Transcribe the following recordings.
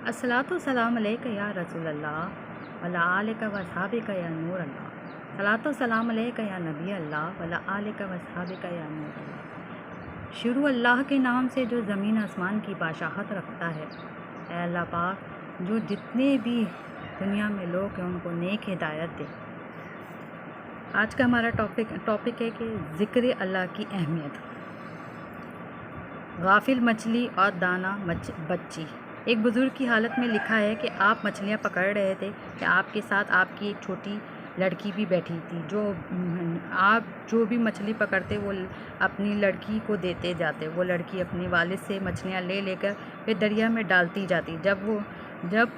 अस्सलातु सलाम अलैका या रसूल अल्लाह वला आलिका व सहाबिका या नूर अल्लाह। सलातो सलाम अलैका या नबी अल्लाह वला आलिका व सहाबिका या नूर अल्लाह। शुरू अल्लाह के नाम से जो ज़मीन आसमान की बादशाहत रखता है। ऐ अल्लाह पाक, जो जितने भी दुनिया में लोग हैं उनको नेक हिदायत दे। आज का हमारा टॉपिक है कि ज़िक्र अल्लाह की अहमियत। गाफिल मछली और दाना बच्ची। एक बुज़ुर्ग की हालत में लिखा है कि आप मछलियाँ पकड़ रहे थे कि आपके साथ आपकी एक छोटी लड़की भी बैठी थी। आप जो भी मछली पकड़ते वो अपनी लड़की को देते जाते। वो लड़की अपने वालिद से मछलियाँ ले लेकर फिर दरिया में डालती जाती। जब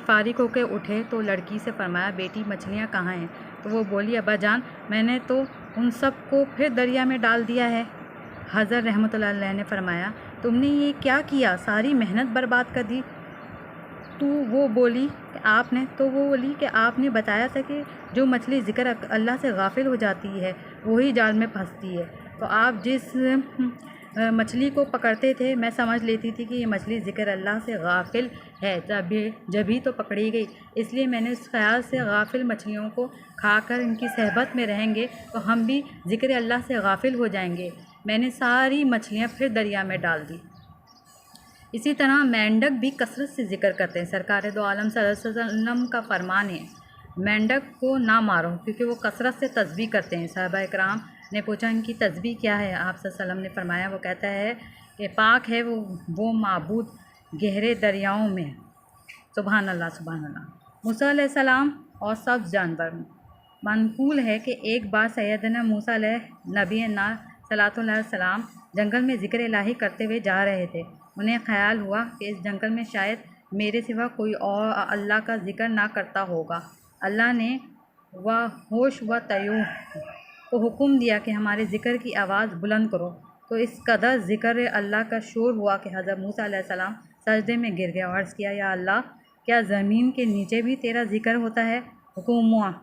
फारिग होकर उठे तो लड़की से फरमाया, बेटी मछलियाँ कहाँ हैं? तो वो बोली, अब्बा जान, मैंने तो उन सब को फिर दरिया में डाल दिया है। हज़रत रहमतुल्लाह अलैह ने फरमाया, तुमने ये क्या किया? सारी मेहनत बर्बाद कर दी। वो बोली कि आपने बताया था कि जो मछली ज़िक्र अल्लाह से गाफिल हो जाती है वही जाल में फंसती है। तो आप जिस मछली को पकड़ते थे मैं समझ लेती थी कि ये मछली ज़िक्र अल्लाह से गाफिल है, जभी तो पकड़ी गई। इसलिए मैंने उस ख़्याल से गाफिल मछलियों को खाकर इनकी सहबत में रहेंगे तो हम भी ज़िक्र अल्लाह से गाफिल हो जाएंगे। मैंने सारी मछलियाँ फिर दरिया में डाल दी। इसी तरह मेंढक भी कसरत से ज़िक्र करते हैं। सरकार दो आलम सल्लल्लाहु अलैहि वसल्लम का फरमान है, मेंढक को ना मारो क्योंकि वो कसरत से तस्बीह करते हैं। सहाबा इकराम ने पूछा, इनकी तस्बीह क्या है? आप सल्लल्लाहु अलैहि वसल्लम ने फरमाया, वो कहता है कि पाक है वो माबूद गहरे दरियाओं में। सुबहान अल्लाह सुबहान अल्लाह। मूसा अलैहिस्सलाम और सब जानवर। मनकूल है कि एक बार सैयदना मूसा नबी सलाम जंगल में ज़िक्र इलाही करते हुए जा रहे थे। उन्हें ख़याल हुआ कि इस जंगल में शायद मेरे सिवा कोई और अल्लाह का ज़िक्र ना करता होगा। अल्लाह ने होश व तयूह को हुक्म दिया कि हमारे ज़िक्र की आवाज़ बुलंद करो। तो इस कदर ज़िक्र अल्लाह का शोर हुआ कि हज़रत मूसा अलैहिस्सलाम सजदे में गिर गया और अर्ज़ किया, या अल्लाह, क्या ज़मीन के नीचे भी तेरा ज़िक्र होता है? हुक्म हुआ,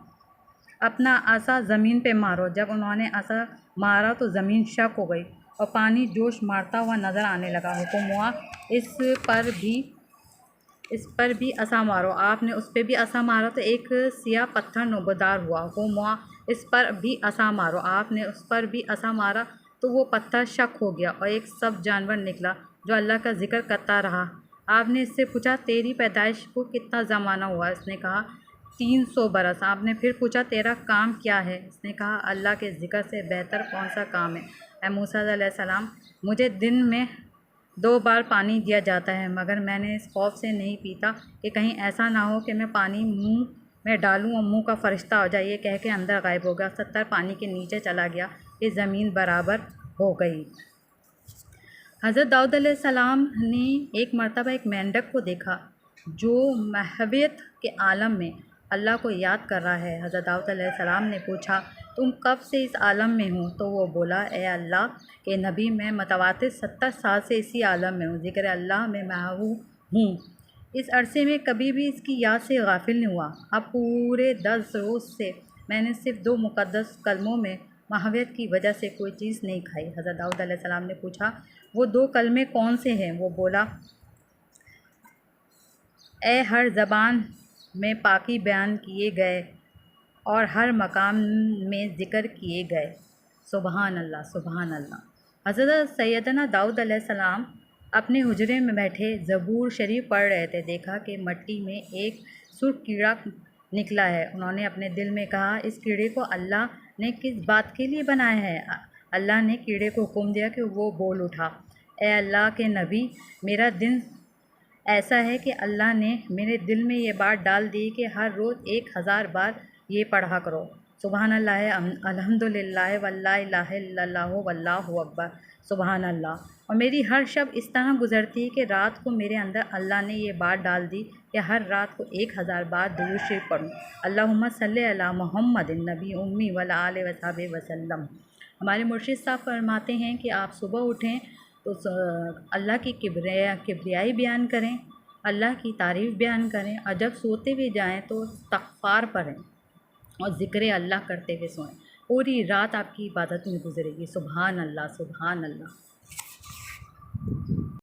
अपना आसा ज़मीन पे मारो। जब उन्होंने आसा मारा तो ज़मीन शक हो गई और पानी जोश मारता हुआ नज़र आने लगा। हुक्म हुआ, इस पर भी आसा मारो। आपने उस पर भी आसा मारा तो एक सियाह पत्थर नोबदार हुआ। हुक्म हुआ, इस पर भी आसा मारो। आपने उस पर भी आसा मारा तो वो पत्थर शक हो गया और एक सब जानवर निकला जो अल्लाह का ज़िक्र करता रहा। आपने इससे पूछा, तेरी पैदाइश को कितना ज़माना हुआ? इसने कहा, 300 बरस। आपने फिर पूछा, तेरा काम क्या है? इसने कहा, अल्लाह के ज़िक्र से बेहतर कौन सा काम है? ऐ मूसा अलैहिस्सलाम, मुझे दिन में 2 बार पानी दिया जाता है, मगर मैंने इस खौफ से नहीं पीता कि कहीं ऐसा ना हो कि मैं पानी मुंह में डालूं और मुंह का फ़रिश्ता हो जाए। ये कह के अंदर गायब हो गया। 70 पानी के नीचे चला गया कि ज़मीन बराबर हो गई। हज़रत दाऊद अलैहिस्सलाम ने एक मरतबा एक मेंढक को देखा जो महवियत के आलम में अल्लाह को याद कर रहा है। हज़रत दाऊद अलैहिस्सलाम ने पूछा, तुम कब से इस आलम में हो? तो वो बोला, ए अल्लाह के नबी, मैं मुतवातिर 70 साल से इसी आलम में हूँ, ज़िक्र अल्लाह में महवू हूँ। इस अरसे में कभी भी इसकी याद से गाफिल नहीं हुआ। अब पूरे 10 रोज़ से मैंने सिर्फ 2 मुक़द्दस कलमों में महवियत की वजह से कोई चीज़ नहीं खाई। हज़रत दाऊद अलैहिस्सलाम ने पूछा, वो 2 कलमे कौन से हैं? वो बोला, ए हर ज़बान में पाकी बयान किए गए और हर मकाम में ज़िक्र किए गए। सुबहान अल्लाह सुबहान अल्लाह। हज़रत सैयदना दाऊद अलैहिस्सलाम अपने हुजरे में बैठे ज़बूर शरीफ पढ़ रहे थे। देखा कि मिट्टी में एक सुर्ख कीड़ा निकला है। उन्होंने अपने दिल में कहा, इस कीड़े को अल्लाह ने किस बात के लिए बनाया है? अल्लाह ने कीड़े को हुक्म दिया कि वो बोल उठा, ए अल्लाह के नबी, मेरा दिन ऐसा है कि अल्लाह ने मेरे दिल में ये बात डाल दी कि हर रोज़ 1000 बार ये पढ़ा करो। सुबहान अल्लाह, अल्हम्दुलिल्लाह, वल्ला इलाहा इल्लल्लाहु वल्लाहु अकबर, सुबहान अल्लाह। और मेरी हर शब इस तरह गुज़रती है कि रात को मेरे अंदर अल्लाह ने ये बात डाल दी कि हर रात को 1000 बार दुरूद शरीफ पढ़ूँ। अल्लाहुम्मा सल्ली अला मुहम्मदिन नबी उम्मी वला आले वसहबि वसल्लम। हमारे मुर्शिद साहब फरमाते हैं कि आप सुबह उठें तो अल्लाह की किब्रियाई बयान करें, अल्लाह की तारीफ़ बयान करें, और जब सोते हुए जाएं तो इस्तग़फ़ार पढ़ें और ज़िक्र अल्लाह करते हुए सोएं। पूरी रात आपकी इबादत में गुजरेगी। सुबहान अल्लाह सुबहान अल्लाह।